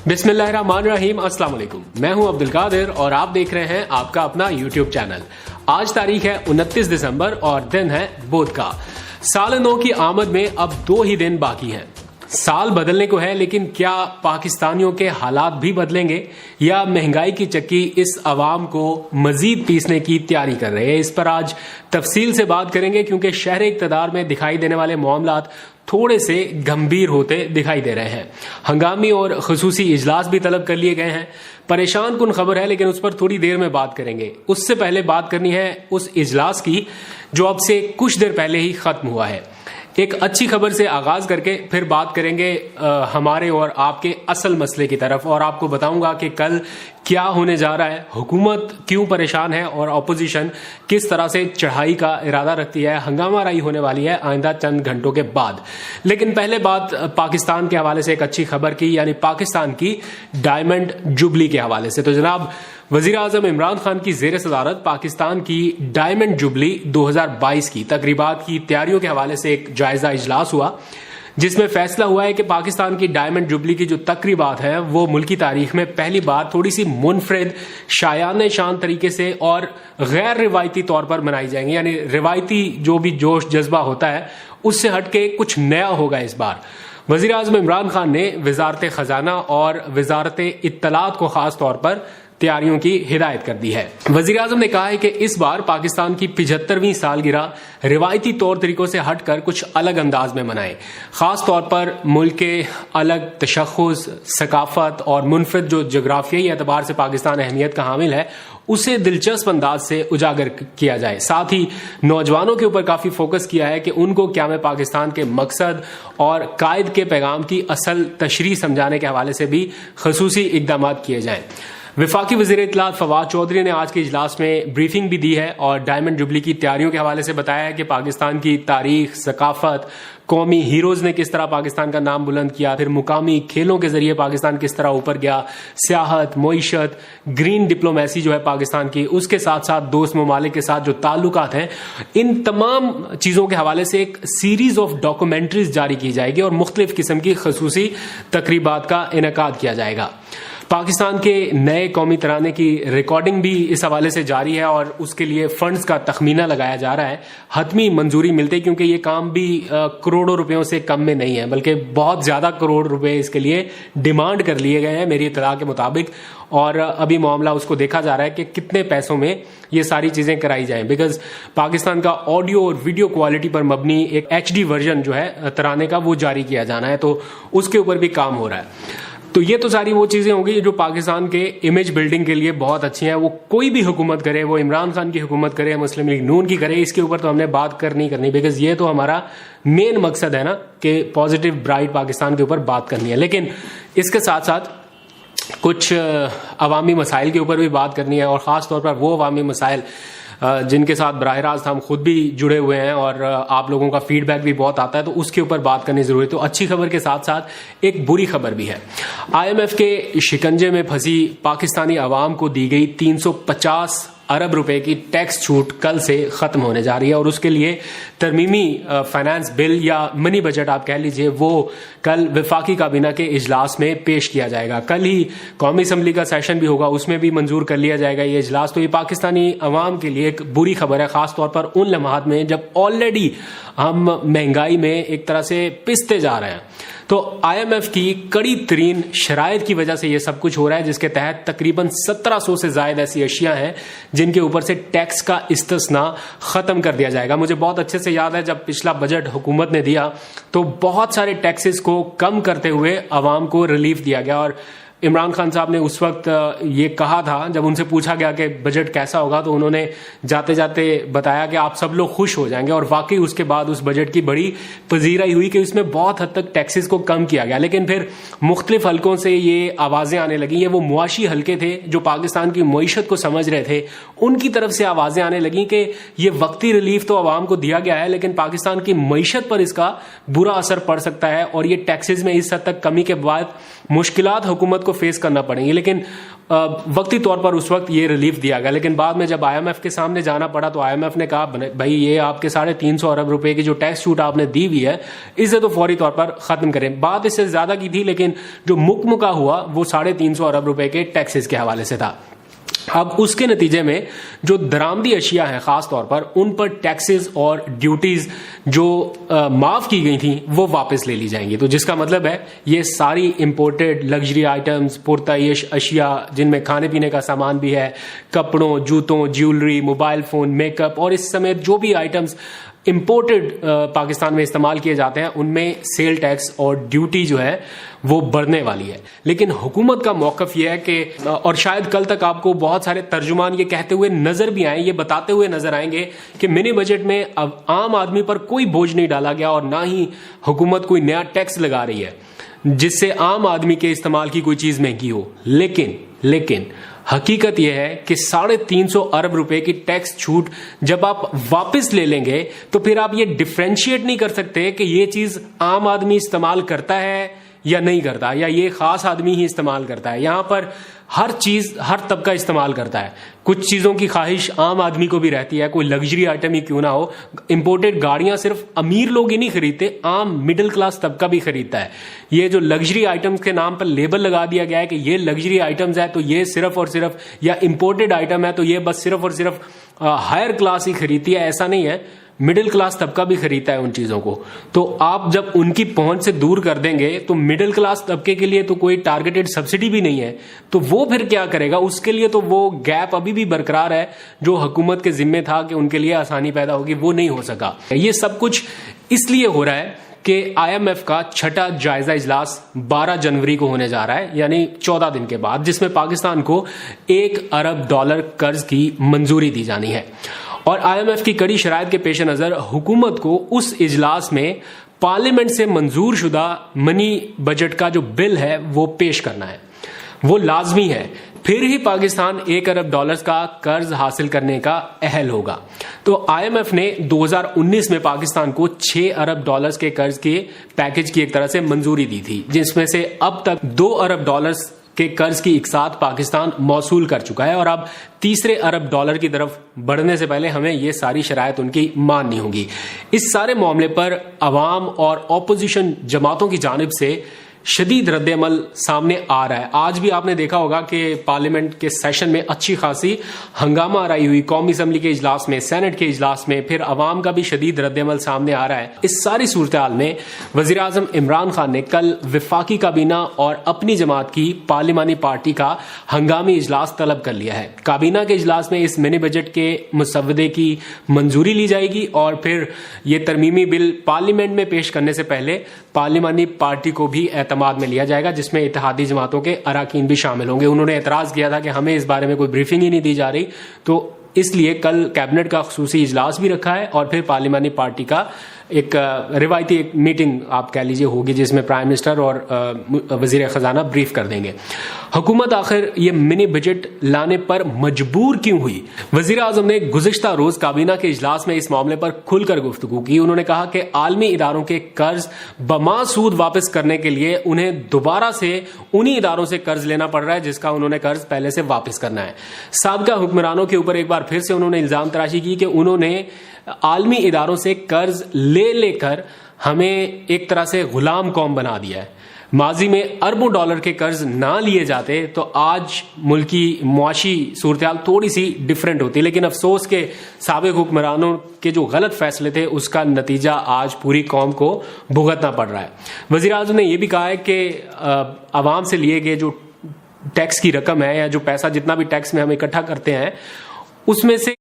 बिस्मिल्लाहिर्रहमानिर्रहीम, अस्सलाम वालेकुम। मैं हूं अब्दुल कादिर और आप देख रहे हैं आपका अपना यूट्यूब चैनल। आज तारीख है 29 दिसंबर और दिन है बुध का। साल नौ की आमद में अब 2 ही दिन बाकी हैं। साल बदलने को है, लेकिन क्या पाकिस्तानियों के हालात भी बदलेंगे या महंगाई की चक्की इस अवाम को मजीद पीसने की तैयारी कर रहे हैं? इस पर आज तफसील से बात करेंगे, क्योंकि शहर इक़्तिदार में दिखाई देने वाले मामलात थोड़े से गंभीर होते दिखाई दे रहे हैं। हंगामी और खसूसी इजलास भी तलब कर लिए गए हैं। परेशान कुन खबर है, लेकिन उस पर थोड़ी देर में बात करेंगे। उससे पहले बात करनी है उस इजलास की जो अब से कुछ देर पहले ही खत्म हुआ है। एक अच्छी खबर से आगाज करके फिर बात करेंगे हमारे और आपके असल मसले की तरफ, और आपको बताऊंगा कि कल क्या होने जा रहा है, हुकूमत क्यों परेशान है और अपोजिशन किस तरह से चढ़ाई का इरादा रखती है। हंगामा राई होने वाली है आइंदा चंद घंटों के बाद। लेकिन पहले बात पाकिस्तान के हवाले से एक अच्छी खबर की, यानी पाकिस्तान की डायमंड जुबली के हवाले से। तो जनाब, वजीर आजम इमरान खान की जेर सदारत पाकिस्तान की डायमंड जुबली 2022 की तकरीबात की तैयारियों के हवाले से एक जायजा इजलास हुआ, जिसमें फैसला हुआ है कि पाकिस्तान की डायमंड जुबली की जो तकरीबात है वो मुल्की तारीख में पहली बार थोड़ी सी मुनफरिद, शायान शान तरीके से और गैर रिवायती तौर पर मनाई जाएंगी। यानी रिवायती जो भी जोश जज्बा होता है उससे हटके कुछ नया होगा इस बार। वजीर आजम इमरान खान ने वजारत खजाना और वजारत इत्तलात को खास तौर पर तैयारियों की हिदायत कर दी है। वजीर आजम ने कहा है कि इस बार पाकिस्तान की 75वीं सालगिरह रिवायती तौर तरीकों से हटकर कुछ अलग अंदाज में मनाए। खास तौर पर मुल्क के अलग तशख़्ख़ुस, सकाफत और मुनफरिद जो जोग्राफियाई एतबार से पाकिस्तान अहमियत का हामिल है उसे दिलचस्प अंदाज से उजागर किया जाए। साथ ही नौजवानों के ऊपर काफी फोकस किया है कि उनको क्या में पाकिस्तान के मकसद और कायद के पैगाम की असल तशरीह समझाने के हवाले से भी खसूसी इक़दाम किए जाएं। वफाकी वज़ीर इत्तलात फवाद चौधरी ने आज के इजलास में ब्रीफिंग भी दी है और डायमंड जुबली की तैयारियों के हवाले से बताया है कि पाकिस्तान की तारीख, सकाफत, कौमी हीरोज ने किस तरह पाकिस्तान का नाम बुलंद किया, फिर मुकामी खेलों के जरिए पाकिस्तान किस तरह ऊपर गया, सियाहत, मईशत, ग्रीन डिप्लोमेसी जो है पाकिस्तान की, उसके साथ साथ दोस्त ममालिक के साथ जो ताल्लुकात हैं, इन तमाम चीज़ों के हवाले से एक सीरीज ऑफ डॉक्यूमेंट्रीज जारी की जाएगी और मुख्तलिफ किस्म की खसूसी तकरीबात का इनेकाद किया जाएगा। पाकिस्तान के नए कौमी तराने की रिकॉर्डिंग भी इस हवाले से जारी है और उसके लिए फंड्स का तखमीना लगाया जा रहा है। हतमी मंजूरी मिलते, क्योंकि ये काम भी करोड़ों रुपयों से कम में नहीं है, बल्कि बहुत ज़्यादा करोड़ रुपए इसके लिए डिमांड कर लिए गए हैं मेरी इत्तला के मुताबिक। और अभी मामला उसको देखा जा रहा है कि कितने पैसों में ये सारी चीज़ें कराई जाएं, बिकॉज पाकिस्तान का ऑडियो और वीडियो क्वालिटी पर मबनी एक HD वर्जन जो है तराने का वो जारी किया जाना है, तो उसके ऊपर भी काम हो रहा है। तो ये तो सारी वो चीजें होंगी जो पाकिस्तान के इमेज बिल्डिंग के लिए बहुत अच्छी हैं। वो कोई भी हुकूमत करे, वो इमरान खान की हुकूमत करे, मुस्लिम लीग नून की करे, इसके ऊपर तो हमने बात करनी बिकॉज ये तो हमारा मेन मकसद है ना कि पॉजिटिव ब्राइट पाकिस्तान के ऊपर बात करनी है। लेकिन इसके साथ साथ कुछ अवामी मसाइल के ऊपर भी बात करनी है, और ख़ास तौर पर वो अवामी मसाइल जिनके साथ बराह रास्त हम खुद भी जुड़े हुए हैं और आप लोगों का फीडबैक भी बहुत आता है, तो उसके ऊपर बात करनी जरूरी है। तो अच्छी खबर के साथ साथ एक बुरी खबर भी है। IMF के शिकंजे में फंसी पाकिस्तानी आवाम को दी गई 350 अरब रुपए की टैक्स छूट कल से खत्म होने जा रही है, और उसके लिए तरमीमी फाइनेंस बिल या मिनी बजट आप कह लीजिए, वो कल वफाकी काबीना के इजलास में पेश किया जाएगा। कल ही कौमी असम्बली का सेशन भी होगा, उसमें भी मंजूर कर लिया जाएगा ये इजलास। तो ये पाकिस्तानी अवाम के लिए एक बुरी खबर है, खास तौर पर उन लम्हात में जब ऑलरेडी हम महंगाई में एक तरह से पिसते जा रहे हैं। तो IMF की कड़ी तरीन शराइत की वजह से ये सब कुछ हो रहा है, जिसके तहत तकरीबन 1700 से ज्यादा ऐसी अशिया हैं जिनके ऊपर से टैक्स का इस्तिस्ना खत्म कर दिया जाएगा। मुझे बहुत अच्छे से याद है जब पिछला बजट हुकूमत ने दिया तो बहुत सारे टैक्सेस को कम करते हुए आवाम को रिलीफ दिया गया, और इमरान खान साहब ने उस वक्त ये कहा था, जब उनसे पूछा गया कि बजट कैसा होगा, तो उन्होंने जाते जाते बताया कि आप सब लोग खुश हो जाएंगे। और वाकई उसके बाद उस बजट की बड़ी पजीराई हुई कि उसमें बहुत हद तक टैक्सेस को कम किया गया। लेकिन फिर मुख्तलिफ हलकों से ये आवाजें आने लगी, ये वो मुआशी हलके थे जो पाकिस्तान की मईशत को समझ रहे थे, उनकी तरफ से आवाजें आने लगी कि ये वक्ती रिलीफ तो आवाम को दिया गया है, लेकिन पाकिस्तान की मईशत पर इसका बुरा असर पड़ सकता है, और ये टैक्सेस में इस हद तक कमी के बाद मुश्किलात हुकूमत को फेस करना पड़ेंगी, लेकिन वक्ती तौर पर उस वक्त ये रिलीफ दिया गया। लेकिन बाद में जब IMF के सामने जाना पड़ा तो IMF ने कहा भाई ये आपके 350 अरब रुपए की जो टैक्स छूट आपने दी हुई है इसे तो फौरी तौर पर खत्म करें। बात इससे ज्यादा की थी, लेकिन जो मुकमुका हुआ वो 350 अरब रुपए के टैक्सेस के हवाले से था। अब उसके नतीजे में जो दरामदी अशिया हैं खास तौर पर उन पर टैक्सेस और ड्यूटीज जो माफ की गई थी वो वापस ले ली जाएंगी। तो जिसका मतलब है ये सारी इंपोर्टेड लग्जरी आइटम्स, पुरताइश अशिया जिनमें खाने पीने का सामान भी है, कपड़ों, जूतों, ज्वेलरी, मोबाइल फोन, मेकअप और इस समय जो भी आइटम्स इंपोर्टेड पाकिस्तान में इस्तेमाल किए जाते हैं उनमें सेल टैक्स और ड्यूटी जो है वो बढ़ने वाली है। लेकिन हुकूमत का मौकफ ये है कि, और शायद कल तक आपको बहुत सारे तर्जुमान ये कहते हुए नजर भी आए, ये बताते हुए नजर आएंगे कि मिनी बजट में अब आम आदमी पर कोई बोझ नहीं डाला गया और ना ही हुकूमत कोई नया टैक्स लगा रही है जिससे आम आदमी के इस्तेमाल की कोई चीज महंगी हो। लेकिन हकीकत यह है कि 350 अरब रुपए की टैक्स छूट जब आप वापस ले लेंगे तो फिर आप ये डिफरेंशिएट नहीं कर सकते कि ये चीज आम आदमी इस्तेमाल करता है या नहीं करता, या ये खास आदमी ही इस्तेमाल करता है। यहां पर हर चीज हर तबका इस्तेमाल करता है। कुछ चीजों की ख्वाहिश आम आदमी को भी रहती है, कोई लग्जरी आइटम ही क्यों ना हो। इंपोर्टेड गाड़ियां सिर्फ अमीर लोग ही नहीं खरीदते, आम मिडिल क्लास तबका भी खरीदता है। ये जो लग्जरी आइटम्स के नाम पर लेबल लगा दिया गया है कि ये लग्जरी आइटम्स है तो ये सिर्फ और सिर्फ, या इंपोर्टेड आइटम है तो ये बस सिर्फ और सिर्फ हायर क्लास ही खरीदती है, ऐसा नहीं है। मिडिल क्लास तबका भी खरीदता है उन चीजों को। तो आप जब उनकी पहुंच से दूर कर देंगे तो मिडिल क्लास तबके के लिए तो कोई टारगेटेड सब्सिडी भी नहीं है, तो वो फिर क्या करेगा? उसके लिए तो वो गैप अभी भी बरकरार है जो हुकूमत के जिम्मे था कि उनके लिए आसानी पैदा होगी, वो नहीं हो सका। ये सब कुछ इसलिए हो रहा है कि IMF का छठा जायजा इजलास 12 जनवरी को होने जा रहा है, यानी 14 दिन के बाद, जिसमें पाकिस्तान को $1 अरब कर्ज की मंजूरी दी जानी है। और IMF की कड़ी शराइत के पेश नजर हुकूमत को उस इजलास में पार्लियामेंट से मंजूर शुदा मनी बजट का जो बिल है वो पेश करना है, वो लाजमी है। फिर ही पाकिस्तान $1 अरब का कर्ज हासिल करने का अहल होगा। तो IMF ने 2019 में पाकिस्तान को $6 अरब के कर्ज के पैकेज की एक तरह से मंजूरी दी थी, जिसमें से अब तक $2 अरब के कर्ज की इकसात पाकिस्तान मौसूल कर चुका है। और अब $3 अरब की तरफ बढ़ने से पहले हमें ये सारी शराइत उनकी माननी होगी। इस सारे मामले पर अवाम और ऑपोजिशन जमातों की जानिब से शदीद रद्द-ए-अमल सामने आ रहा है। आज भी आपने देखा होगा कि पार्लियामेंट के सेशन में अच्छी खासी हंगामा आई हुई, कौमी असम्बली के इजलास में, सेनेट के इजलास में, फिर अवाम का भी शदीद रद्द-ए-अमल सामने आ रहा है। इस सारी सूरत हाल में वजीर आजम इमरान खान ने कल वफाकी काबीना और अपनी जमात की पार्लिमानी पार्टी का हंगामी इजलास तलब कर लिया है। काबीना के इजलास में इस मिनी बजट के मुसवदे की मंजूरी ली जाएगी और फिर ये तरमीमी बिल पार्लियामेंट में पेश करने से पहले पार्लिमानी पार्टी को भी एतमाद में लिया जाएगा, जिसमें इत्तेहादी जमातों के अराकीन भी शामिल होंगे। उन्होंने एतराज किया था कि हमें इस बारे में कोई ब्रीफिंग ही नहीं दी जा रही, तो इसलिए कल कैबिनेट का खुसूसी इजलास भी रखा है और फिर पार्लिमानी पार्टी का एक रिवायती एक मीटिंग आप कह लीजिए होगी, जिसमें प्राइम मिनिस्टर और वजीर खजाना ब्रीफ कर देंगे। हुकूमत आखिर ये मिनी बजट लाने पर मजबूर क्यों हुई? वजीर आजम ने गुज़िश्ता रोज काबीना के इजलास में इस मामले पर खुलकर गुफ्तगू की। उन्होंने कहा कि आलमी इदारों के कर्ज बमासूद वापस करने के लिए उन्हें दोबारा से उन्हीं इदारों से कर्ज लेना पड़ रहा है जिसका उन्होंने कर्ज पहले से वापस करना है। साबिका हुक्मरानों के ऊपर एक बार फिर से उन्होंने इल्जाम तराशी की कि उन्होंने आलमी इदारों से कर्ज ले लेकर हमें एक तरह से गुलाम कौम बना दिया है। माजी में अरबों डॉलर के कर्ज ना लिए जाते तो आज मुल्की मुआशी सूरत-ए-हाल थोड़ी सी डिफरेंट होती, लेकिन अफसोस के साबिक हुक्मरानों के जो गलत फैसले थे उसका नतीजा आज पूरी कौम को भुगतना पड़ रहा है। वजीर आज़म ने यह भी कहा है कि आवाम से लिए गए जो टैक्स की रकम है या जो पैसा जितना भी टैक्स में हम इकट्ठा करते हैं उसमें से